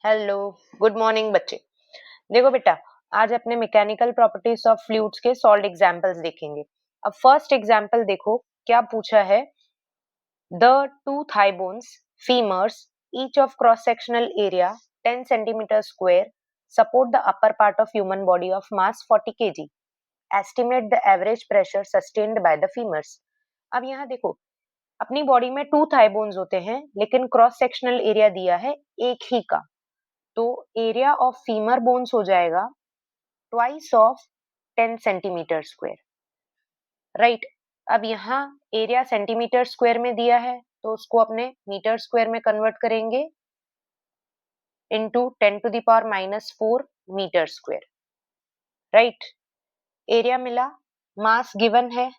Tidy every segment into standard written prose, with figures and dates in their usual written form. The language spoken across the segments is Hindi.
हेलो, गुड मॉर्निंग बच्चे। देखो बेटा, आज अपने मैकेनिकल प्रॉपर्टीज ऑफ फ्लूइड्स के सॉल्व्ड एग्जांपल्स देखेंगे। अब फर्स्ट एग्जांपल देखो क्या पूछा है। The two thigh bones, femurs, each of cross sectional area 10 centimeter square, support the upper part of human body of mass 40 kg. Estimate the average pressure sustained by the femurs. अब यहाँ देखो, अपनी बॉडी में टू थाई बोन्स होते हैं, लेकिन क्रॉस सेक्शनल एरिया दिया है एक ही का। तो एरिया ऑफ फीमर बोन्स हो जाएगा twice of 10 centimetre square, right. अब यहाँ एरिया सेंटीमीटर स्क्वायर में दिया है, तो उसको अपने मीटर स्क्वायर में कन्वर्ट करेंगे into 10 to the power -4 metre square, right. Area मिला, मास गिवन है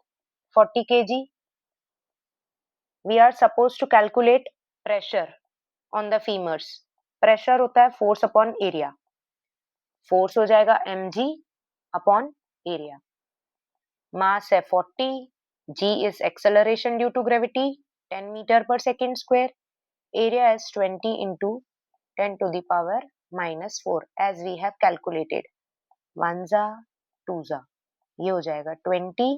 40 K G. We are suppose to calculate pressure on the femurs. Pressure होता है फोर्स अपॉन एरिया। फोर्स हो जाएगा mg अपॉन एरिया। मास है 40, g is acceleration due to gravity 10 meter per second square, area is 20 into 10 to the power -4 as we have calculated। 1 जा 2 जा, ये हो जाएगा 20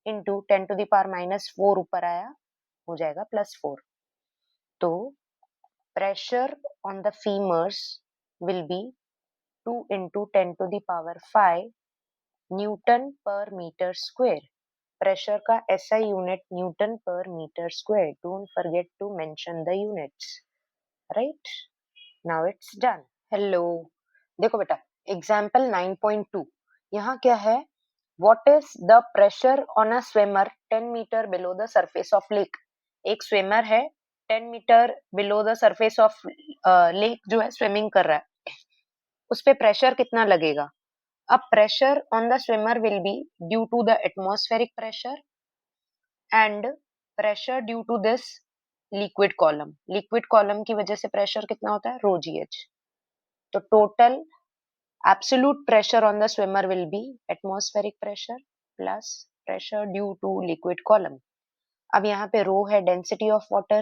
into 10 to the power -4, ऊपर आया हो जाएगा +4। तो pressure on the femurs will be 2 into 10 to the power 5 newton per metre square. Pressure का SI unit newton per metre square. Don't forget to mention the units, right. Now it's done. Hello, देखो बेटा, एग्जांपल 9.2। यहाँ क्या है, what is the pressure on a swimmer 10 metre below the surface of lake. एक स्विमर है 10 metre below the surface of lake, जो है स्विमिंग कर रहा है, उस पे प्रेशर कितना लगेगा। अब pressure on the swimmer will be due to the atmospheric pressure and pressure due to this liquid column। liquid column की वजह से pressure कितना होता है, rho gh। तो total absolute pressure on the swimmer will be atmospheric pressure plus pressure due to liquid column। अब यहाँ पे rho है density of water,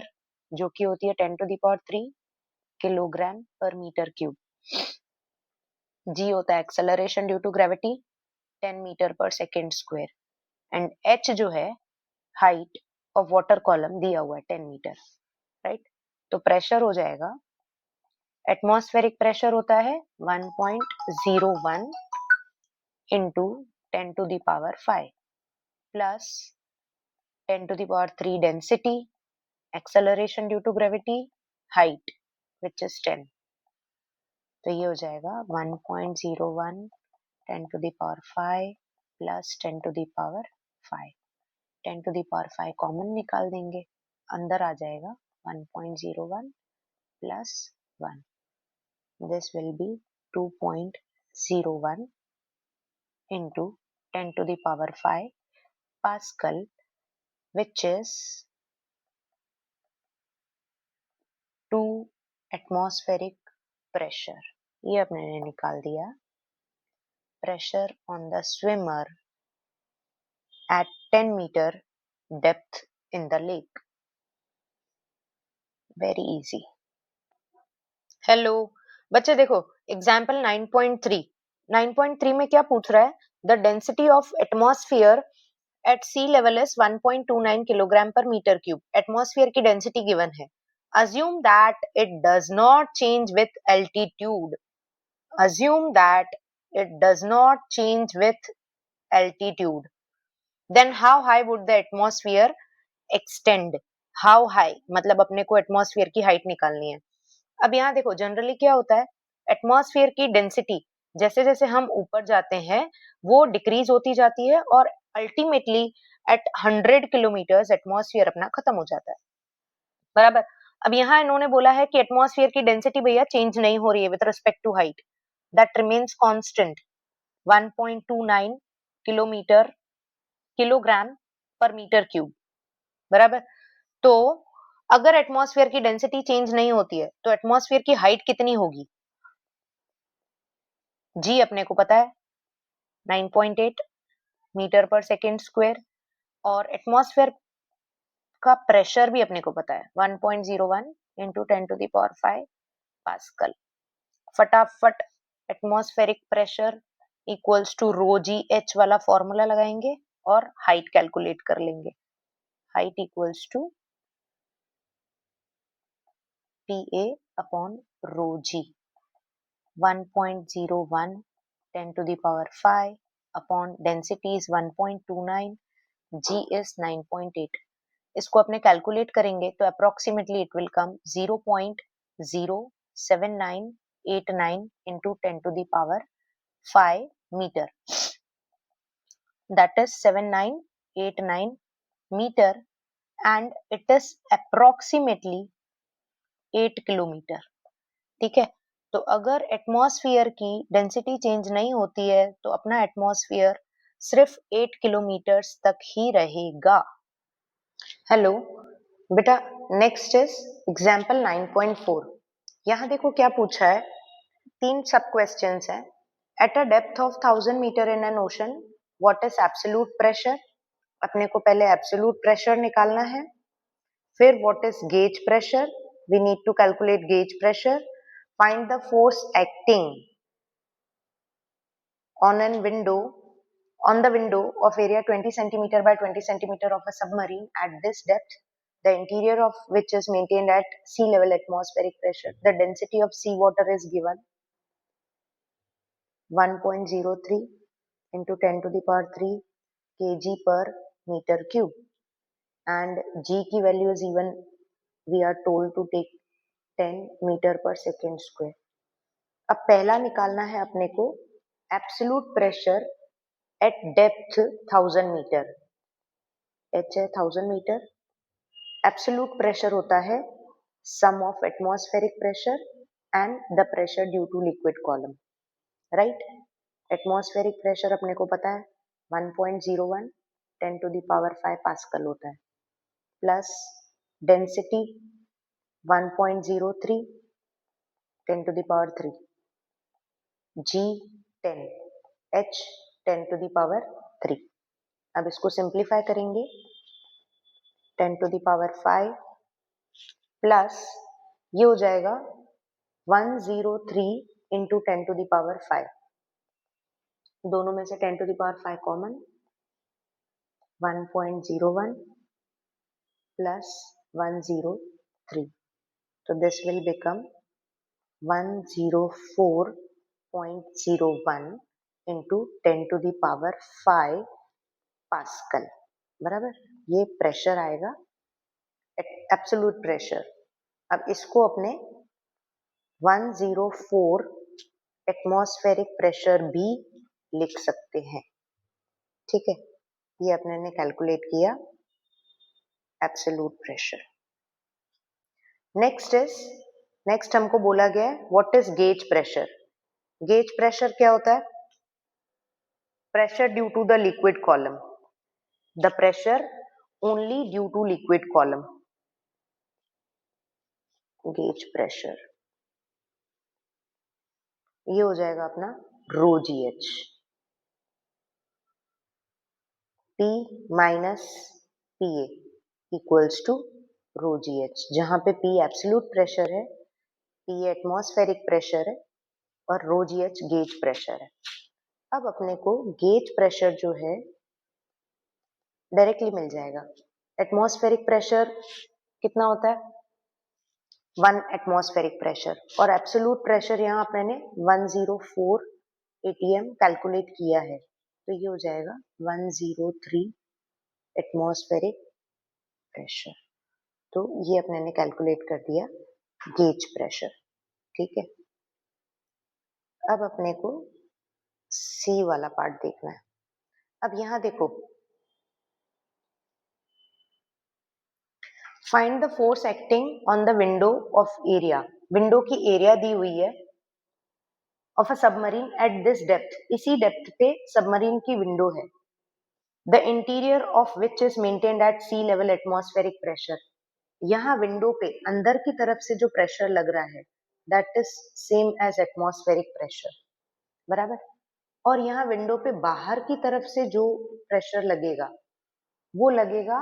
जो कि होती है 10 to the power 3 kilogram per metre cube. g होता है acceleration due to gravity 10 metre पर सेकेंड स्क्वायर, एंड h जो है हाइट ऑफ वाटर कॉलम दिया हुआ है 10 मीटर, राइट। तो प्रेशर हो जाएगा, एटमॉस्फेरिक प्रेशर होता है 1.01 into 10 to the power 5 plus 10 to the power 3 density, acceleration due to gravity, height which is 10। तो ये हो जाएगा 1.01 10 to the power 5 plus 10 to the power 5। 10 to the power 5 common निकाल देंगे, अंदर आ जाएगा 1.01 plus 1। This will be 2.01 into 10 to the power 5 Pascal, which is 2 atmospheric pressure। ये अपने ने निकाल दिया। Pressure on the swimmer at 10 meter depth in the lake। Very easy। Hello बच्चे, देखो एग्जाम्पल 9.3। 9.3 में क्या पूछ रहा है, the density of atmosphere at sea level is 1.29 kilogram per metre cube. Atmosphere की डेंसिटी गिवन है। assume that it does not change with altitude। assume that it does not change with altitude, then how high would the atmosphere extend। how high मतलब अपने को एटमॉस्फेयर की हाइट निकालनी है। अब यहाँ देखो, जनरली क्या होता है, एटमॉस्फेयर की डेंसिटी जैसे जैसे हम ऊपर जाते हैं वो डिक्रीज होती जाती है, और अल्टीमेटली एट 100 किलोमीटर एटमॉस्फेयर अपना खत्म हो जाता है, बराबर। अब यहाँ इन्होंने बोला है कि एटमॉस्फेयर की डेंसिटी भैया चेंज नहीं हो रही है with respect to height, that remains constant 1.29 kilometre kilogram per metre cube, बराबर। तो अगर एटमॉस्फेयर की डेंसिटी चेंज नहीं होती है तो एटमॉस्फेयर की हाइट कितनी होगी। जी अपने को पता है 9.8 मीटर पर सेकेंड स्क्वायर, और एटमॉस्फेयर का प्रेशर भी अपने को पता है 1.01 into 10 to the power 5 pascal. फटाफट atmospheric pressure equals to rho G H वाला फॉर्मूला लगाएंगे और हाइट कैलकुलेट कर लेंगे. Height equals to PA upon rho G. 1.01 10 to the power 5 upon density is 1.29, G is 9.8. इसको अपने कैलकुलेट करेंगे तो approximately it will come 0.07989 into 10 to the power 5 meter. That is 7989 meter and it is approximately 8 kilometre. ठीक है, तो अगर एटमॉस्फेयर की डेंसिटी चेंज नहीं होती है तो अपना एटमॉस्फेयर सिर्फ 8 किलोमीटर्स तक ही रहेगा. हेलो बेटा, नेक्स्ट इज एग्जांपल 9.4. यहाँ देखो क्या पूछा है, 3 सब क्वेश्चंस हैं. At a depth of 1000 metre in an ocean what is absolute pressure. अपने को पहले एब्सोल्यूट प्रेशर निकालना है. फिर what is gauge pressure, we need to calculate gauge pressure. Find the force acting on the window of area 20 centimeter by 20 centimeter of a submarine at this depth, the interior of which is maintained at sea level atmospheric pressure. The density of sea water is given 1.03 into 10 to the power 3 kg per meter cube, and G की value is even we are told to take 10 meter per second square. अब पहला निकालना है अपने को absolute pressure at depth 1000 metre. H है 1000 मीटर. एब्सोल्यूट प्रेशर होता है sum of atmospheric pressure and the pressure due to liquid column. Right, atmospheric pressure अपने को पता है 1.01 10 टू द पावर 5 पास्कल होता है, plus density 1.03 10 to the power 3, G 10, H 10 to the power 3. अब इसको सिंप्लीफाई करेंगे 10 to the power 5 प्लस ये हो जाएगा 103 into 10 to the power 5. दोनों में से 10 to the power 5 common, 1.01 plus 103. So this will become 104.01 into 10 to the power 5 pascal. बराबर, ये प्रेशर आएगा एब्सोल्यूट प्रेशर. अब इसको अपने 104 एटमॉस्फेरिक प्रेशर भी लिख सकते हैं. ठीक है, ये अपने ने कैलकुलेट किया एब्सोल्यूट प्रेशर. नेक्स्ट हमको बोला गया है what is gauge pressure. Gauge pressure क्या होता है? Pressure due to the liquid column. The pressure only due to liquid column. Gauge pressure ये हो जाएगा अपना rho G H. P minus P A equals to rho G H, जहां पे P एब्सोल्यूट प्रेशर है, P एटमॉस्फेरिक प्रेशर है और rho G H gauge pressure है. अब अपने को गेज प्रेशर जो है डायरेक्टली मिल जाएगा. एटमॉस्फेरिक प्रेशर कितना होता है? 1 एटमॉस्फेरिक प्रेशर, और एब्सोल्यूट प्रेशर यहाँ अपने ने 104 atm कैलकुलेट किया है, तो ये हो जाएगा 103 एटमॉस्फेरिक प्रेशर. तो ये अपने ने कैलकुलेट कर दिया गेज प्रेशर. ठीक है, अब अपने को सी वाला पार्ट देखना है. अब यहाँ देखो, find the force acting on the window of area. Window की एरिया दी हुई है of a submarine at this depth. इसी डेप्थ पे सबमरीन की विंडो है. The interior of which is maintained at sea level atmospheric pressure. यहाँ विंडो पे अंदर की तरफ से जो प्रेशर लग रहा है that is same as atmospheric pressure. बराबर, और यहाँ विंडो पे बाहर की तरफ से जो प्रेशर लगेगा वो लगेगा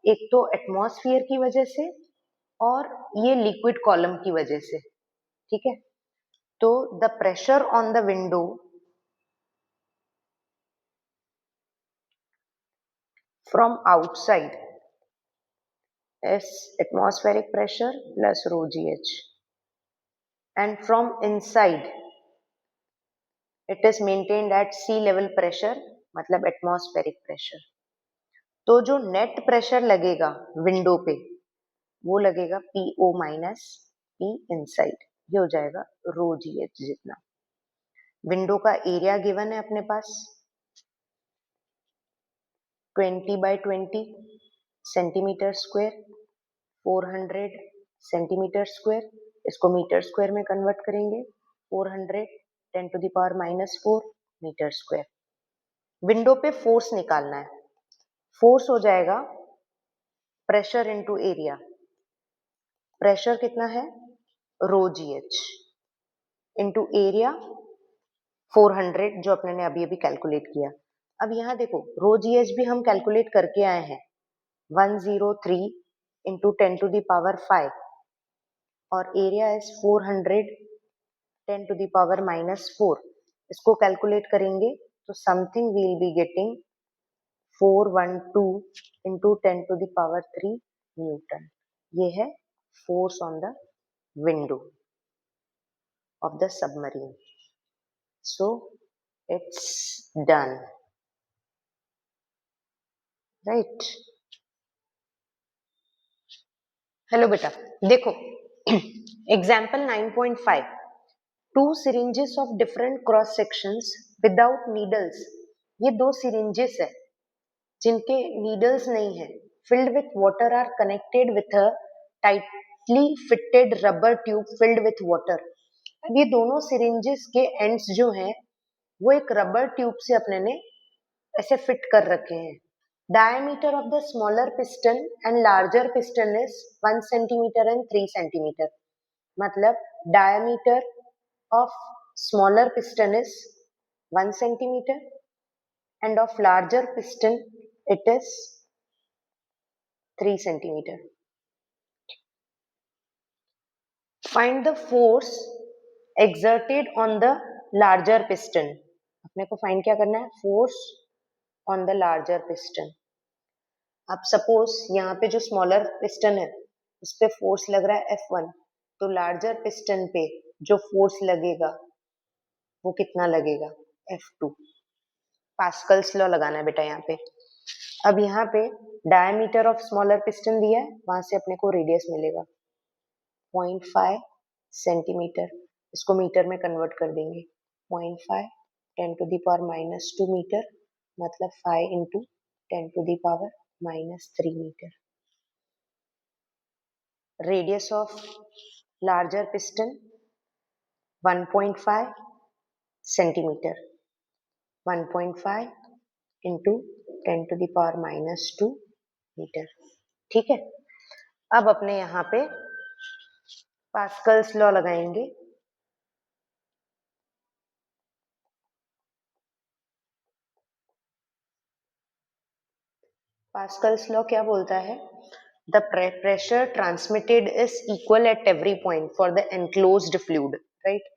एक तो एटमॉस्फेयर की वजह से और ये लिक्विड कॉलम की वजह से. ठीक है, तो the pressure on the window from outside is atmospheric pressure plus rho gh, and from inside it is maintained at sea level pressure, मतलब atmospheric pressure. तो जो नेट प्रेशर लगेगा विंडो पे वो लगेगा PO माइनस P इनसाइड, ये हो जाएगा रो GH जितना. विंडो का एरिया गिवन है अपने पास 20x20 centimetre square, 400 centimetre square. इसको मीटर स्क्वायर में कन्वर्ट करेंगे, 400 10 to the power minus 4 metre square. Window पे फोर्स निकालना है. फोर्स हो जाएगा प्रेशर इनटू एरिया. प्रेशर कितना है रो GH इनटू एरिया 400 जो अपने ने अभी अभी कैलकुलेट किया. अब यहाँ देखो रो GH भी हम कैलकुलेट करके आए हैं 103 इंटू 10 टू द पावर 5 और area is 400 10 to the power minus 4. इसको कैलकुलेट करेंगे तो something will be getting 412 into 10 to the power 3 newton. ये है force on the window of the submarine. So it's done, right? Hello बेटा देखो example 9.5 two syringes of different cross sections without needles. ये दो सिरिंजेस है जिनके नीडल्स नहीं है, filled with water are connected with a tightly fitted rubber tube field with water. अब ये दोनों सिरिंजेस के एंड्स जो हैं वो एक रबर ट्यूब से अपने ने ऐसे फिट कर रखे हैं. Diameter of the smaller piston and larger piston is 1 centimeter and 3 centimeter. मतलब diameter of smaller piston is 1 centimeter and of larger piston it is 3 centimeter. Find the force exerted on the larger piston. अपने को find क्या करना है force on the larger piston. अब सपोज यहाँ पे जो स्मॉलर पिस्टन है उस पे फोर्स लग रहा है F1, तो लार्जर पिस्टन पे जो फोर्स लगेगा वो कितना लगेगा F2. पास्कल्स लॉ लगाना है बेटा यहाँ पे. अब यहाँ पे डायमीटर ऑफ स्मॉलर पिस्टन दिया है, वहां से अपने को रेडियस मिलेगा 0.5 सेंटीमीटर. इसको मीटर में कन्वर्ट कर देंगे 0.5 10 to the power minus 2 metre, मतलब 5 into 10 to the power minus 3 metre. Radius of larger piston 1.5 centimeter. 1.5 into 10 to the power minus 2 metre. ठीक है. अब अपने यहाँ पे पास्कल्स लॉ लगाएंगे. पास्कल्स लॉ क्या बोलता है? The pressure transmitted is equal at every point for the enclosed fluid, right?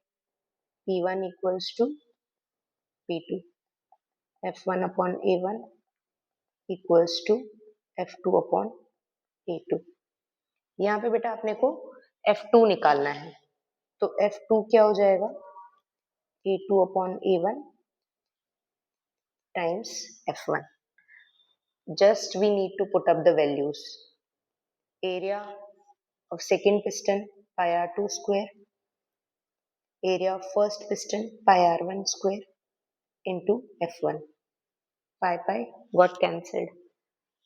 P1 equals to P2. F1 upon A1 equals to F2 upon A2. यहाँ पे बेटा अपने को F2 निकालना है, तो F2 क्या हो जाएगा A2 upon A1 times F1. Just we need to put up the values. Area of second piston pi r2 square, area of first piston pi r1 square into F1. pi got cancelled.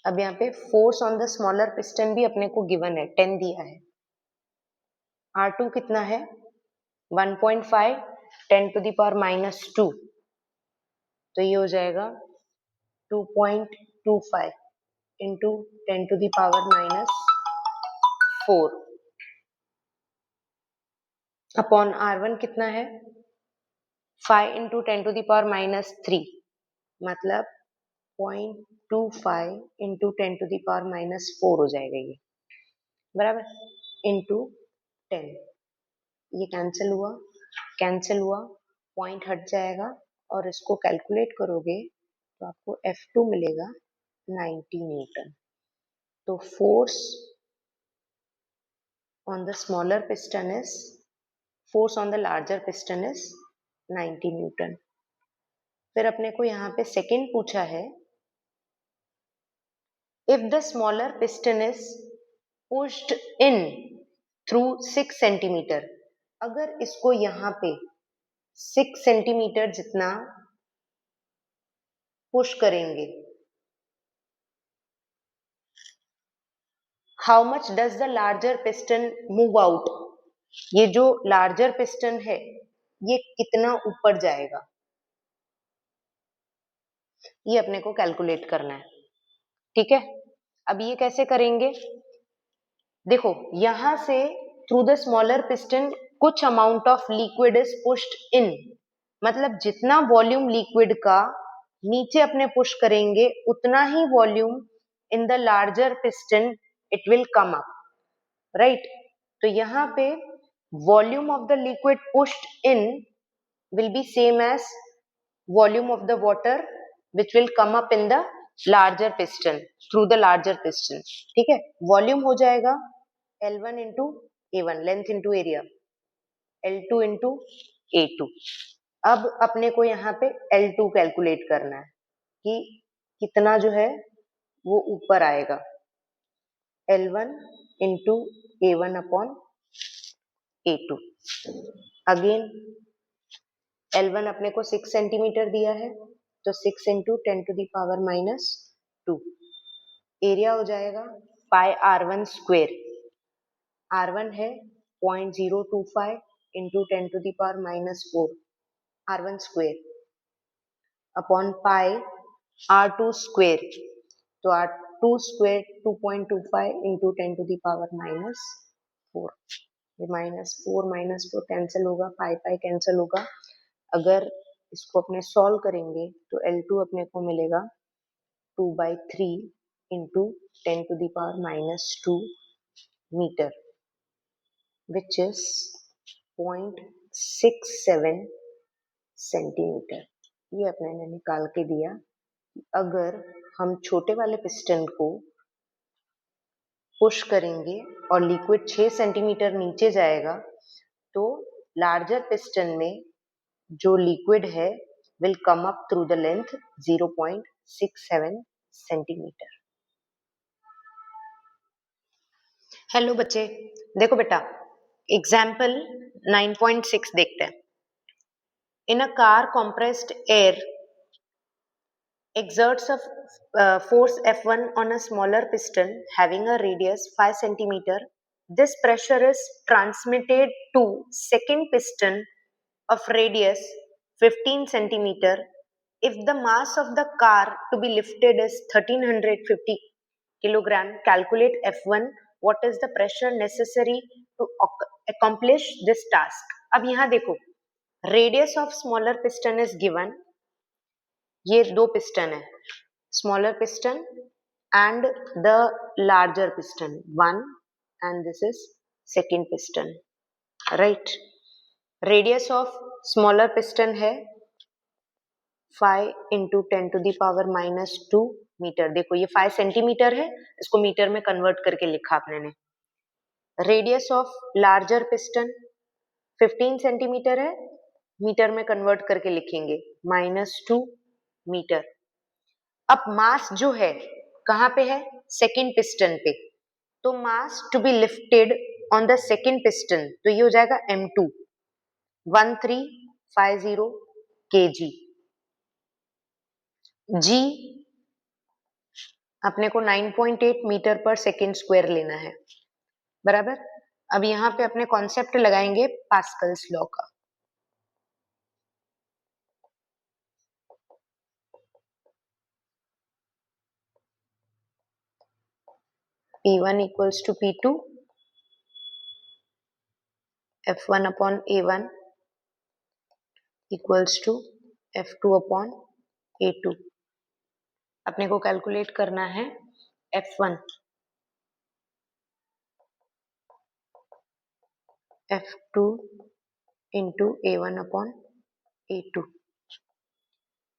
अब यहाँ पे force on the smaller piston भी अपने को गिवन है 10 दिया है. R2 कितना है 1.5 10 टू द पावर माइनस 2, तो ये हो जाएगा 2.25 into 10 to the power minus 4 upon R1 कितना है 5 into 10 to the power minus 3, मतलब 0.25 into 10 to the power minus 4 हो जाएगा ये, बराबर, इंटू 10. ये कैंसिल हुआ कैंसिल हुआ, पॉइंट हट जाएगा और इसको कैलकुलेट करोगे तो आपको F2 मिलेगा 90 न्यूटन। तो force on the smaller piston is force on the larger piston is 90 Newton. फिर अपने को यहाँ पे सेकंड पूछा है, if the smaller piston is pushed in through 6 centimetre, अगर इसको यहाँ पे 6 सेंटीमीटर जितना पुश करेंगे, how much does the larger piston move out, ये जो लार्जर पिस्टन है ये कितना ऊपर जाएगा, ये अपने को कैलकुलेट करना है। ठीक है, अब ये कैसे करेंगे, देखो यहां से थ्रू द स्मॉलर पिस्टन कुछ amount of liquid is pushed in, मतलब जितना वॉल्यूम लिक्विड का नीचे अपने पुश करेंगे उतना ही volume in the larger piston it will come up, right. तो यहाँ पे volume of the liquid pushed in will be same as volume of the water which will come up in the larger piston through the larger piston। ठीक है, वॉल्यूम हो जाएगा L1 into A1, length into area, L2 into A2। अब अपने को यहाँ पे L2 कैलकुलेट करना है कि कितना जो है वो ऊपर आएगा, L1 into A1 upon A2। Again L1 अपने को 6 सेंटीमीटर दिया है तो 6 into 10 to the power -2, area हो जाएगा पाई R1 स्क्वेयर, R1 है 0.025 into 10 to the power -4 R1 square upon pi R2 square, तो R2 square 2.25 into 10 to the power -4, ये -4 कैंसिल होगा, पाई पाई कैंसिल होगा। अगर इसको अपने सॉल्व करेंगे तो L2 अपने को मिलेगा 2/3 into 10 to the power -2 metre, which is 0.67 centimetre. ये अपने ने निकाल के दिया। अगर हम छोटे वाले पिस्टन को पुश करेंगे और लिक्विड 6 सेंटीमीटर नीचे जाएगा तो लार्जर पिस्टन में जो लिक्विड है will come up through the length 0.67 centimetre. Hello बच्चे, देखो बेटा एग्जाम्पल 9.6 देखते हैं। In a car compressed air exerts a force F1 on a smaller piston having a radius 5 centimeter. This pressure is transmitted to second piston of radius 15 centimeter. If the mass of the car to be lifted is 1350 kilogram, calculate F1. What is the pressure necessary to accomplish this task? अब यहाँ देखो, radius of smaller piston is given. ये दो पिस्टन है, smaller piston and the larger piston, one and this is second piston, right. Radius of smaller piston है 5 into 10 to the power -2 metre. देखो ये 5 सेंटीमीटर है, इसको मीटर में कन्वर्ट करके लिखा आपने ने। Radius of larger piston 15 centimetre है, मीटर में कन्वर्ट करके लिखेंगे -2 मीटर। अब मास जो है कहाँ पे है, सेकेंड पिस्टन पे, तो mass to be lifted on the second piston, तो ये हो जाएगा M2 1350 kg। जी अपने को 9.8 मीटर पर सेकेंड स्क्वायर लेना है, बराबर। अब यहाँ पे अपने कॉन्सेप्ट लगाएंगे पास्कल्स लॉ का। P1 equals to P2, F1 upon A1 equals to F2 upon A2। अपने को कैलकुलेट करना है F1, F2 into A1 upon A2।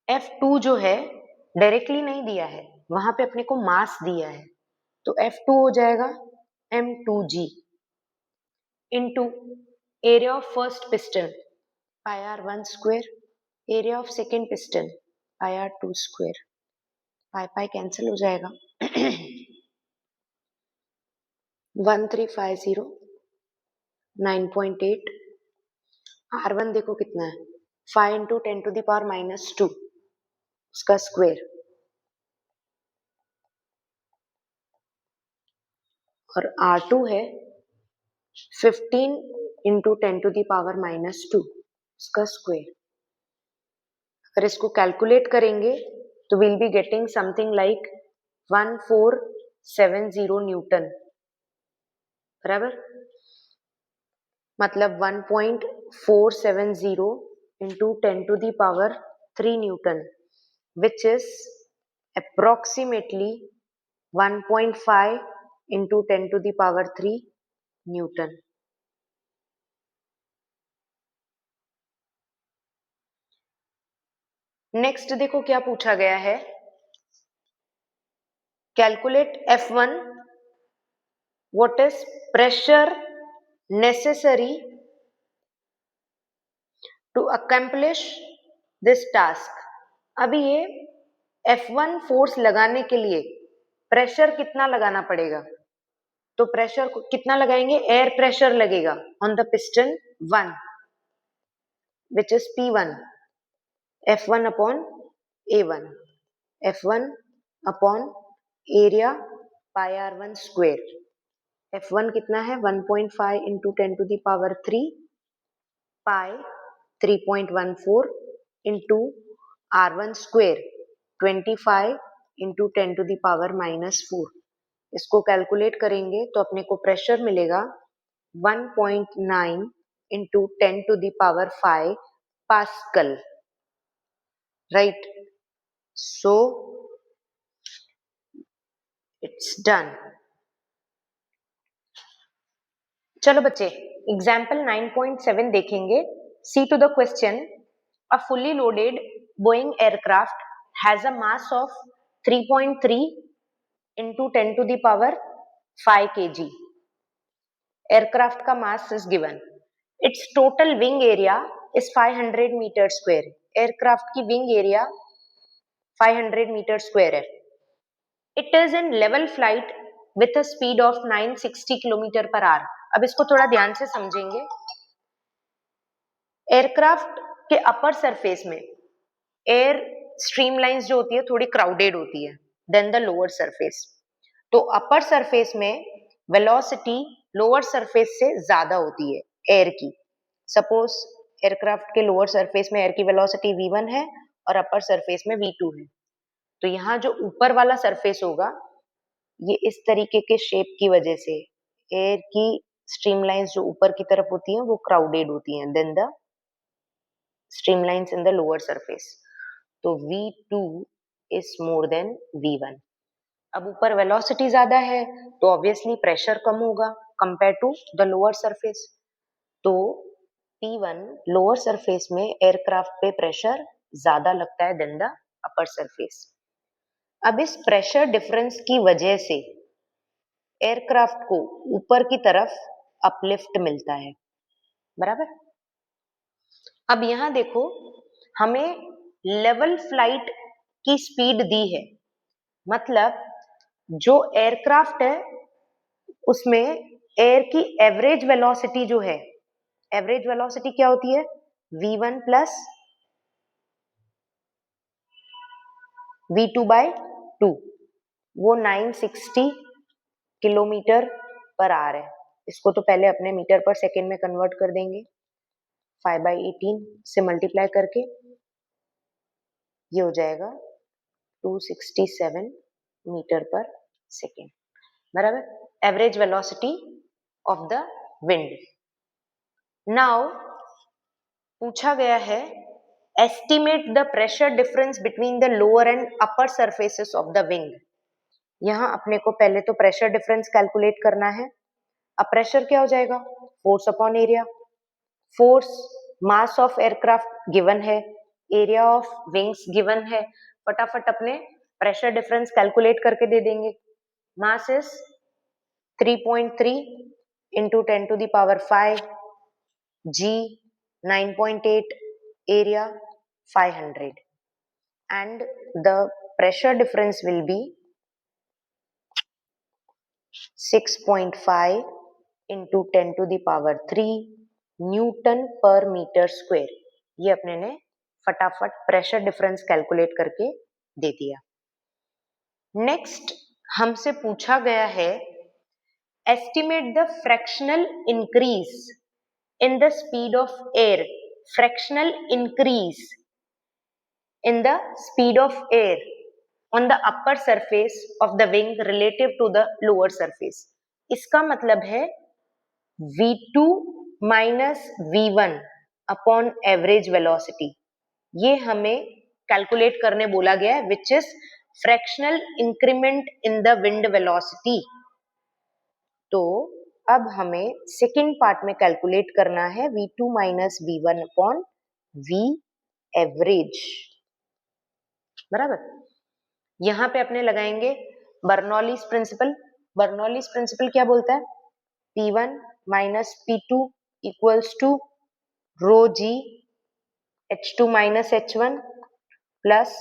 F2 जो है डायरेक्टली नहीं दिया है, वहां पे अपने को मास दिया है, तो F2 हो जाएगा M2G into area of first piston πr1 square, area of second piston πr2 square, pi pi cancel हो जाएगा 1350 9.8। R1 देखो कितना है 5 इंटू 10 टू द पावर -2 उसका स्क्वायर, और R2 है 15 इंटू 10 टू द पावर -2 उसका स्क्वायर। अगर इसको कैलकुलेट करेंगे तो will be getting something like 1470 newton, बराबर। मतलब 1.470 into 10 to the power 3 newton, which is approximately 1.5 into 10 to the power 3 Newton. Next देखो क्या पूछा गया है, calculate F1 what is pressure necessary to accomplish this task। अभी ये F1 फोर्स लगाने के लिए प्रेशर कितना लगाना पड़ेगा, तो प्रेशर कितना लगाएंगे, एयर प्रेशर लगेगा on the piston 1 which is P1, F1 upon A1, F1 upon area πr1 square, F1 कितना है 1.5 into 10 to the power 3 pi 3.14 into R1 square 25 into 10 to the power -4। इसको कैलकुलेट करेंगे तो अपने को प्रेशर मिलेगा 1.9 into 10 to the power 5 pascal, right. So it's done. चलो बच्चे एग्जाम्पल 9.7 देखेंगे। See to the question, a fully loaded Boeing aircraft has a mass of 3.3 into 10 to the power 5 kg। Aircraft का mass is given, its total wing area is 500 metre square. Aircraft की विंग एरिया 500 मीटर स्क्वायर है। It is in level flight with a speed of 960 kilometre per hour. अब इसको थोड़ा ध्यान से समझेंगे। एयरक्राफ्ट के अपर सरफेस में एयर स्ट्रीमलाइंस जो होती है थोड़ी क्राउडेड होती है देन द लोअर सरफेस। तो अपर सरफेस में वेलोसिटी लोअर सरफेस से ज्यादा होती है एयर की। सपोज एयरक्राफ्ट के लोअर सरफेस में एयर की वेलोसिटी v1 है और अपर सरफेस में v2 है, तो यहाँ जो ऊपर वाला सरफेस होगा ये इस तरीके के शेप की वजह से एयर की स्ट्रीमलाइंस जो ऊपर की तरफ होती हैं वो क्राउडेड होती हैं then the streamlines in the lower surface. तो v2 is more than v1। अब ऊपर वेलोसिटी ज्यादा है तो ऑब्वियसली प्रेशर कम होगा compare to the lower surface. तो P1 लोअर सरफेस में एयरक्राफ्ट पे प्रेशर ज्यादा लगता है देन द अपर सरफेस। अब इस प्रेशर डिफरेंस की वजह से एयरक्राफ्ट को ऊपर की तरफ अपलिफ्ट मिलता है, बराबर। अब यहां देखो हमें लेवल फ्लाइट की स्पीड दी है, मतलब जो एयरक्राफ्ट है उसमें एयर की एवरेज वेलोसिटी जो है, एवरेज वेलोसिटी क्या होती है v1 प्लस v2 बाय 2, वो 960 किलोमीटर पर आवर है। इसको तो पहले अपने मीटर पर सेकेंड में कन्वर्ट कर देंगे 5/18 से मल्टीप्लाई करके, ये हो जाएगा 267 मीटर पर सेकेंड, बराबर। Average velocity of the wind. Now पूछा गया है estimate the pressure difference between the lower and upper surfaces of the wing. यहां अपने को पहले तो प्रेशर डिफरेंस कैलकुलेट करना है। अब प्रेशर क्या हो जाएगा, force upon area. Force mass of aircraft given है, एरिया ऑफ विंग्स गिवन है, फटाफट अपने प्रेशर डिफरेंस कैलकुलेट करके दे देंगे। Mass is 3.3 into 10 to the power 5, G 9.8, area 500, and the pressure difference will be 6.5 into 10 to the power 3 Newton per metre square. ये अपने ने फटाफट प्रेशर डिफरेंस कैलकुलेट करके दे दिया। नेक्स्ट हमसे पूछा गया है estimate the fractional increase in the speed of air, fractional increase in the speed of air on the upper surface of the wing relative to the lower surface। इसका मतलब है v2 minus v1 upon average velocity, ये हमें कैलकुलेट करने बोला गया है, which is fractional increment in the wind velocity. तो अब हमें सेकेंड पार्ट में कैलकुलेट करना है v2 minus v1 upon v average, बराबर। यहां पे अपने लगाएंगे बर्नौलीज प्रिंसिपल। बर्नौलीज प्रिंसिपल क्या बोलता है? P1 minus P2 equals to rho G H2 minus H1 plus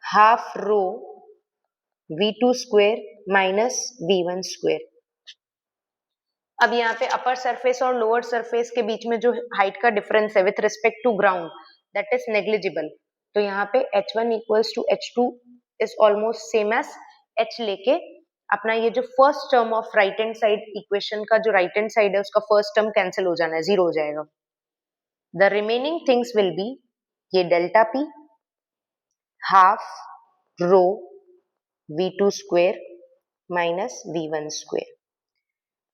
half rho V2 square minus V1 square. अब यहाँ पे अपर सरफेस और लोअर सरफेस के बीच में जो हाइट का डिफरेंस है with respect to ground, that is negligible. तो यहाँ पे H1 equals to H2 is almost same as H लेके अपना ये जो first term of right hand side equation का जो राइट हैंड साइड है उसका फर्स्ट टर्म कैंसिल हो जाना है, जीरो हो जाएगा। The remaining things will be ये delta P half rho V2 square minus V1 square.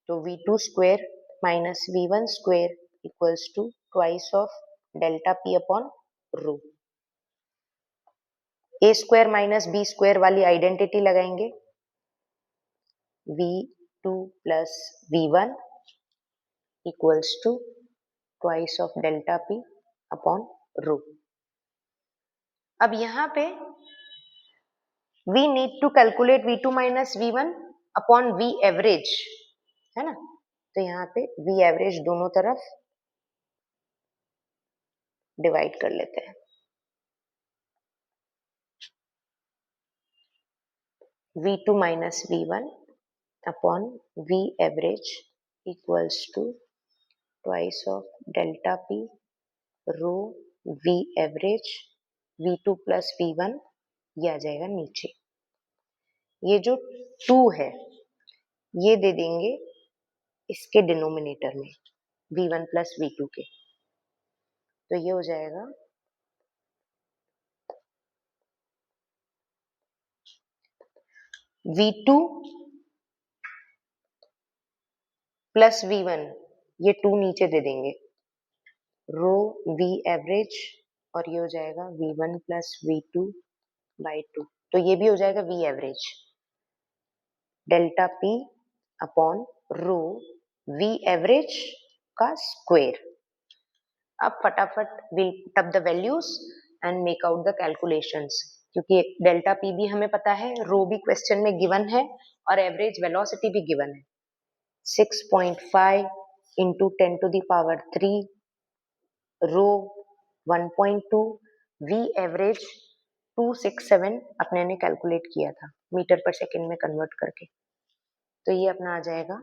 तो V2 square minus V1 square equals to twice of delta P upon rho. A square minus B square वाली आइडेंटिटी लगाएंगे, V2 plus V1 equals to twice of delta P upon rho. अब यहाँ पे we need to calculate V2 minus V1 upon V average, है ना। तो यहाँ पे V एवरेज दोनों तरफ डिवाइड कर लेते हैं। V2 minus V1 upon V average equals to twice of delta P row V average V2 plus V1, ये आ जाएगा नीचे। ये जो 2 है ये दे देंगे इसके डिनोमिनेटर में V1 plus V2 के, तो ये हो जाएगा V2 प्लस V1, ये 2 नीचे दे देंगे, रो V एवरेज, और ये हो जाएगा V1 प्लस V2 बाई 2, तो ये भी हो जाएगा V average delta P upon रो V एवरेज का स्क्वायर। अब फटाफट will put up the values and make out the calculations, क्योंकि डेल्टा P भी हमें पता है, रो भी क्वेश्चन में गिवन है और एवरेज वेलोसिटी भी गिवन है। 6.5 into 10 to the power 3 rho 1.2 V average 267 अपने ने कैलकुलेट किया था मीटर पर सेकेंड में कन्वर्ट करके, तो ये अपना आ जाएगा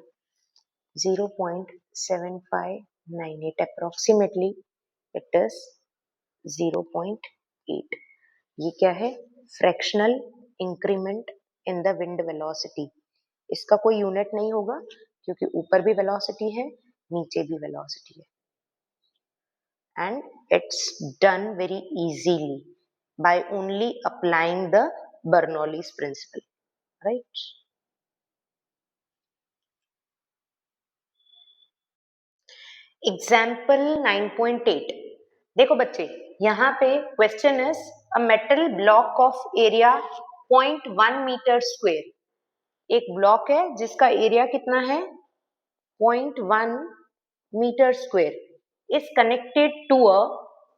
0.7598, अप्रोक्सीमेटली इट इज 0.8। ये क्या है? Fractional increment in the wind velocity. इसका कोई यूनिट नहीं होगा क्योंकि ऊपर भी वेलोसिटी है नीचे भी वेलोसिटी है, and it's done very easily by only applying the Bernoulli's principle, right? Example 9.8, देखो बच्चे यहाँ पे question is a metal block of area 0.1 metre square. एक ब्लॉक है जिसका एरिया कितना है? 0.1 metre square. is connected to a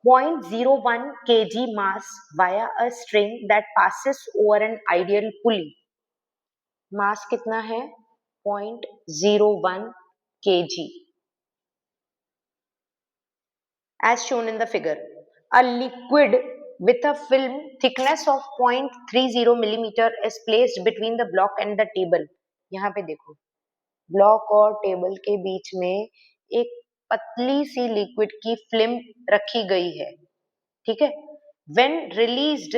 0.01 kg mass via a string that passes over an ideal pulley. मास कितना है? 0.01 kg. As shown in the figure, a liquid with a film thickness of 0.30 millimeter is placed between the block and the table. यहाँ पे देखो, ब्लॉक और टेबल के बीच में एक पतली सी लिक्विड की फिल्म रखी गई है, ठीक है. When released,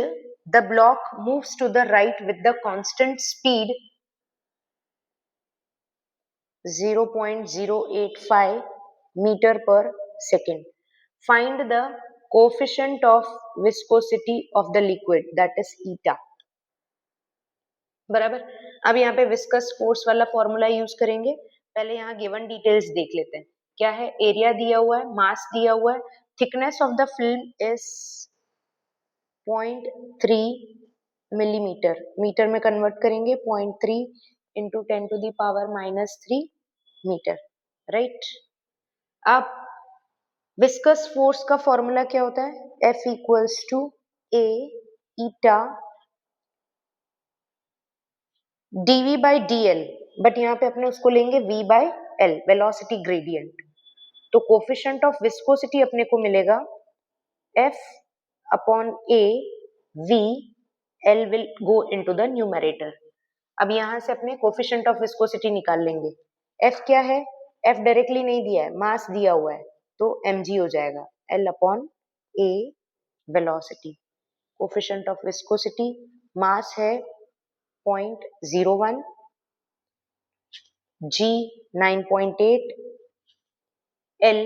the block moves to the right with the constant speed 0.085 meter per second. Find the coefficient of viscosity of the liquid, that is eta. बराबर. अब यहाँ पे विस्कस फोर्स वाला फॉर्मूला यूज करेंगे. पहले यहाँ गिवन डिटेल्स देख लेते हैं. क्या है? एरिया दिया हुआ है, मास दिया हुआ है, thickness of the film is 0.3 millimetre. Metre में कन्वर्ट करेंगे 0.3 into 10 to the power -3 metre. Right. अब विस्कस फोर्स का फॉर्मूला क्या होता है? F equals to A eta dv by dl, but यहाँ पे अपने उसको लेंगे v by l, velocity gradient. तो कोफिशिएंट ऑफ विस्कोसिटी अपने को मिलेगा F upon A v, l will go into the numerator. अब यहाँ से अपने कोफिशिएंट ऑफ विस्कोसिटी निकाल लेंगे. F क्या है? F डायरेक्टली नहीं दिया है, मास दिया हुआ है, तो mg हो जाएगा. L upon A velocity. Coefficient of viscosity, mass है 0.01, G 9.8, L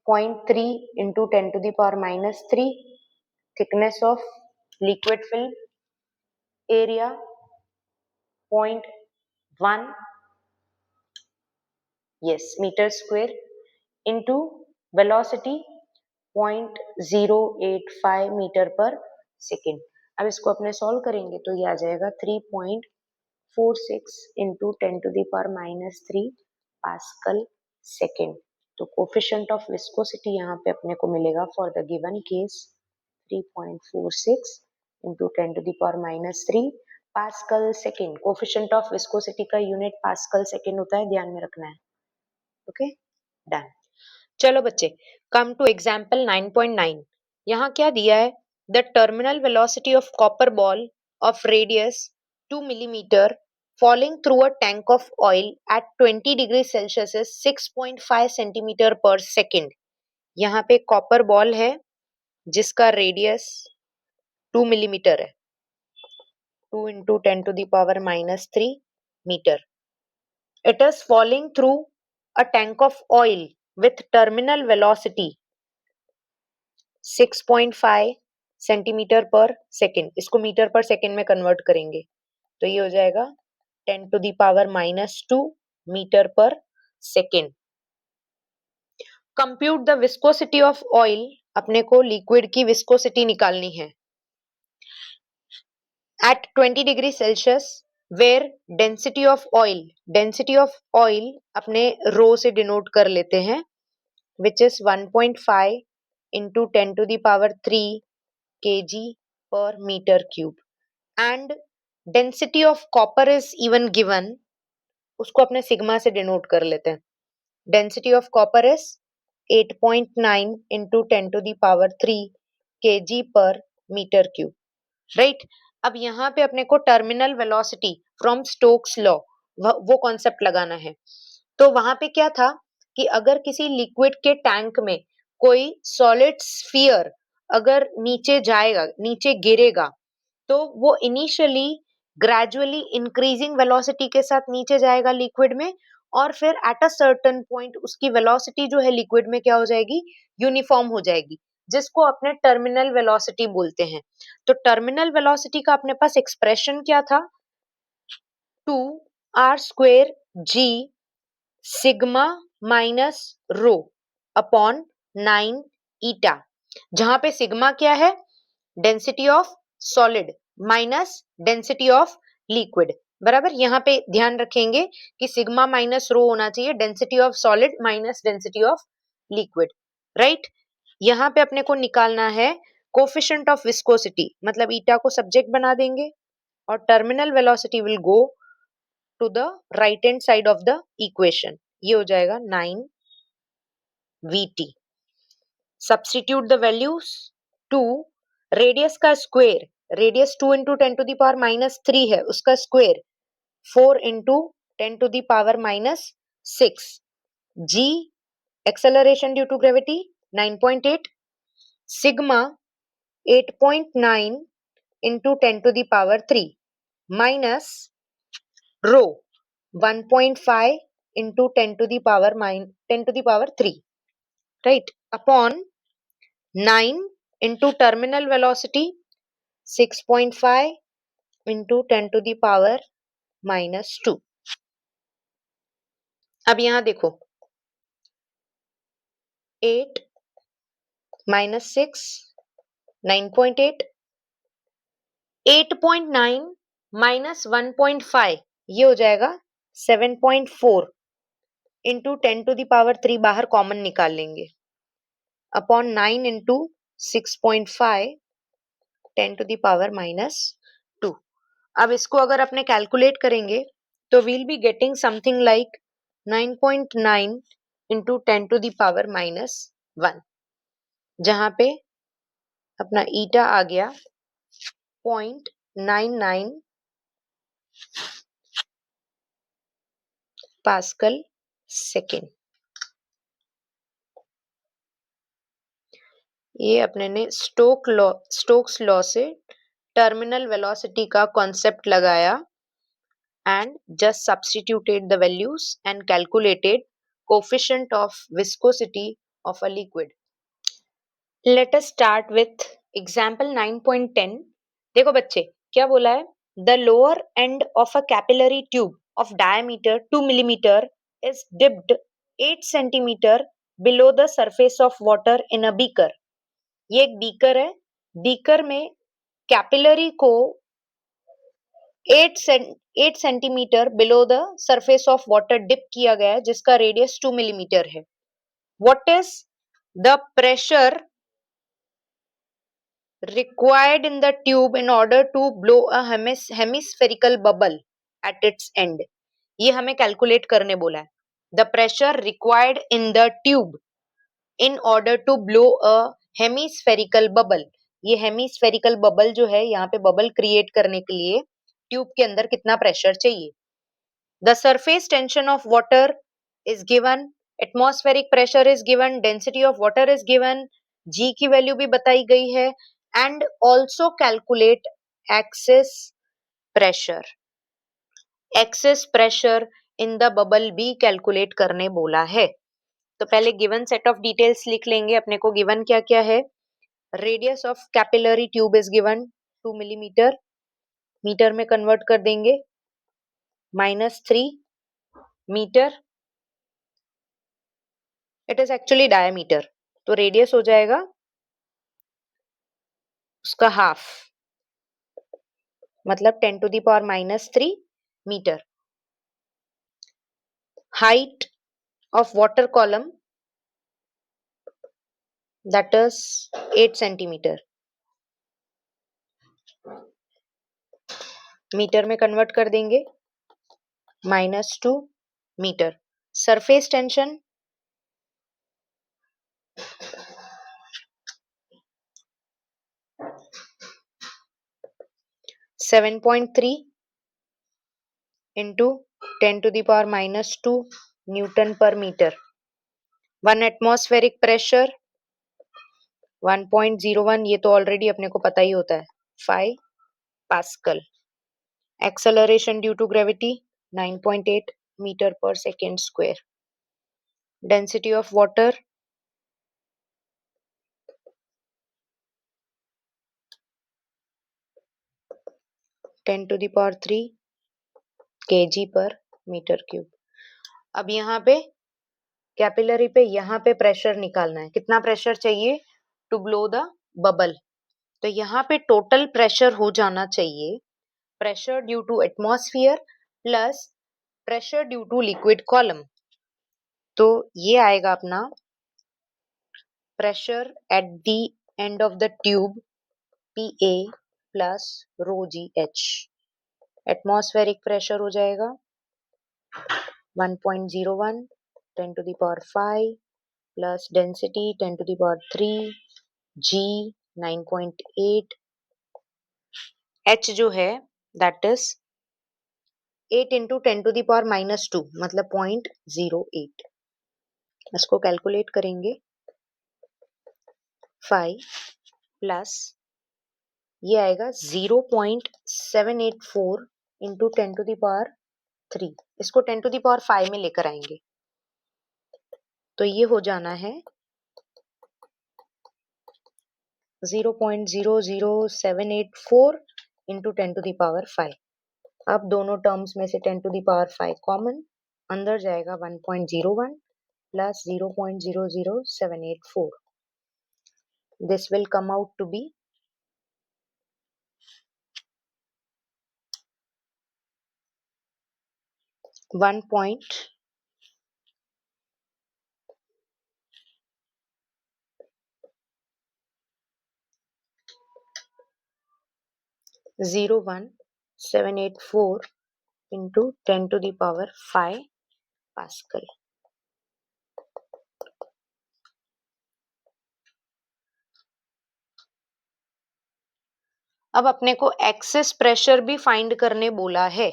0.3 into 10 to the power -3, thickness of liquid film, area 0.1, yes, meter square, into velocity 0.085 metre पर सेकेंड. अब इसको अपने सॉल्व करेंगे तो ये आ जाएगा 3.46 into 10 to the power -3 pascal second. तो कोफिशिएंट ऑफ विस्कोसिटी यहाँ पे अपने को मिलेगा for the given case 3.46 into 10 to the power -3 pascal second. Coefficient of viscosity का यूनिट पास्कल सेकेंड होता है, ध्यान में रखना है. Okay, done. चलो बच्चे, कम टू एग्जाम्पल 9.9. यहाँ क्या दिया है? The terminal velocity of copper ball of radius 2 millimetre falling through a tank of oil at 20 degrees Celsius is 6.5 centimetre पर सेकेंड. यहाँ पे कॉपर बॉल है जिसका रेडियस 2 मिलीमीटर है, 2 into 10 to the power -3 metre. It is falling through a tank of oil with terminal velocity 6.5 centimetre पर सेकेंड. इसको मीटर पर सेकेंड में कन्वर्ट करेंगे तो ये हो जाएगा 10 to the power -2 मीटर पर second. Compute the viscosity of oil. अपने को लिक्विड की विस्कोसिटी निकालनी है at 20 degree Celsius where density of oil. Density of oil अपने रो से डिनोट कर लेते हैं, which is 1.5 into 10 to the power 3 kg per meter cube. And density of copper is even given. उसको अपने सिग्मा से डिनोट कर लेते हैं. Density of copper is 8.9 into 10 to the power 3 kg per meter cube. Right? अब यहाँ पे अपने को terminal velocity from Stokes law वो कॉन्सेप्ट लगाना है. तो वहां पे क्या था कि अगर किसी लिक्विड के टैंक में कोई सॉलिड स्फीयर अगर नीचे जाएगा, नीचे गिरेगा, तो वो इनिशियली ग्रेजुअली इंक्रीजिंग वेलोसिटी के साथ नीचे जाएगा लिक्विड में, और फिर एट अ सर्टेन पॉइंट उसकी वेलोसिटी जो है लिक्विड में क्या हो जाएगी? यूनिफॉर्म हो जाएगी, जिसको अपने टर्मिनल वेलोसिटी बोलते हैं. तो टर्मिनल वेलोसिटी का अपने पास एक्सप्रेशन क्या था? 2r² g sigma minus rho upon 9 ईटा, जहां पे सिग्मा क्या है? Density of solid minus density of liquid. बराबर. यहाँ पे ध्यान रखेंगे कि सिग्मा माइनस रो होना चाहिए, density of solid minus density of liquid. Right. यहाँ पे अपने को निकालना है कोफिशिएंट ऑफ विस्कोसिटी, मतलब ईटा को सब्जेक्ट बना देंगे और terminal velocity will go to the right hand side of the equation. ये हो जाएगा 9 VT। Substitute the values. 2 radius का स्क्वायर, रेडियस 2 इंटू 10⁻³ है, उसका square 4 into 10⁻⁻6। G acceleration due to gravity 9.8, sigma 8.9 into 10⁻³ minus rho 1.5 into 10⁻³ right, upon 9 into terminal velocity 6.5 into 10⁻⁻²। अब यहां देखो 8 minus 6 9.8, 8.9 minus 1.5 ये हो जाएगा 7.4 into 10⁻³ बाहर कॉमन निकाल लेंगे अपॉन 9 into 6.5 10⁻⁻²। अब इसको अगर अपने कैलकुलेट करेंगे तो will be getting something like 9.9 into 10⁻⁻1, जहां पे अपना ईटा आ गया 0.99 पास्कल सेकेंड। ये अपने ने स्टोक्स लॉ से टर्मिनल वेलोसिटी का कॉन्सेप्ट लगाया and just substituted the values and calculated coefficient of viscosity of a liquid. Let us start with example 9.10. देखो बच्चे क्या बोला है, the lower end of a capillary tube of diameter 2 millimeter is dipped 8 centimeter below the surface of water in a beaker. ये एक बीकर है, बीकर में कैपिलरी को 8 centimetre below the surface of water dip किया गया है, जिसका रेडियस 2 मिलीमीटर है। What is the pressure required in the tube in order to blow a hemispherical bubble at its end? ये हमें कैलकुलेट करने बोला है। The pressure required in the tube in order to blow a hemispherical bubble. ये हेमिस्फेरिकल बबल जो है, यहाँ पे बबल क्रिएट करने के लिए ट्यूब के अंदर कितना प्रेशर चाहिए। The surface tension of water is given, atmospheric pressure is given, density of water is given, G की वैल्यू भी बताई गई है and also calculate excess pressure. Excess pressure in the bubble भी कैलकुलेट करने बोला है। तो पहले गिवन सेट ऑफ डिटेल्स लिख लेंगे। अपने को गिवन क्या क्या है, radius of capillary tube is given 2 millimetre, metre में कन्वर्ट कर देंगे -3 metre, it is actually diameter, तो रेडियस हो जाएगा उसका हाफ, मतलब 10⁻³ metre. Height of water column that is 8 centimetre, metre में कन्वर्ट कर देंगे -2 metre. Surface tension 7.3 into 10⁻² newton per metre. 1 atmospheric pressure 1.01, ये तो ऑलरेडी अपने को पता ही होता है, 5 pascal. Acceleration due to gravity 9.8 metre पर second square. Density of water 10⁻³ kg per metre cube. अब यहाँ पे कैपिलरी पे यहाँ पे प्रेशर निकालना है, कितना प्रेशर चाहिए टू ब्लो द बबल। तो यहाँ पे टोटल प्रेशर हो जाना चाहिए pressure due to atmosphere plus pressure due to liquid column. तो ये आएगा अपना pressure at the end of the tube PA plus rho GH. Atmospheric pressure हो जाएगा 1.01 10 to the power 5 plus density 10 to the power 3 G 9.8 H जो है that is 8 into 10 to the power minus 2 मतलब 0.08. इसको कैलकुलेट करेंगे 5 प्लस ये आएगा 0.784 इंटू 10 टू द पावर 3. इसको 10 टू द पावर 5 में लेकर आएंगे तो ये हो जाना है 0.00784 इंटू 10 टू द पावर 5. अब दोनों टर्म्स में से 10 टू द पावर 5 कॉमन, अंदर जाएगा 1.01 plus 0.00784. This will come out to be 1.01784 into 10 to the power 5 Pascal. अब अपने को एक्सेस प्रेशर भी फाइंड करने बोला है,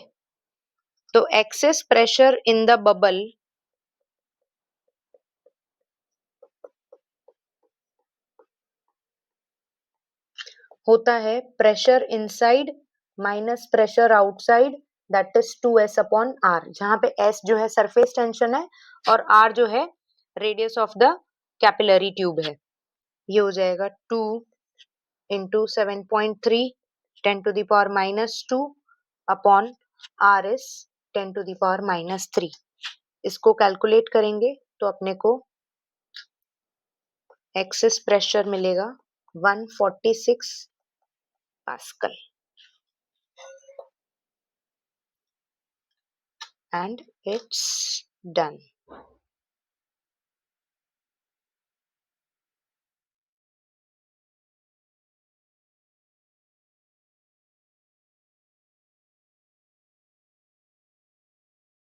तो excess pressure in the bubble होता है pressure inside minus pressure outside that is 2s upon R, जहां पे s जो है सरफेस टेंशन है और r जो है radius of the capillary tube है. ये हो जाएगा 2 into 7.3 10 to the power minus 2 upon r is 10 to the power minus 3. इसको कैलकुलेट करेंगे तो अपने को एक्सेस प्रेशर मिलेगा 146 पास्कल and it's done.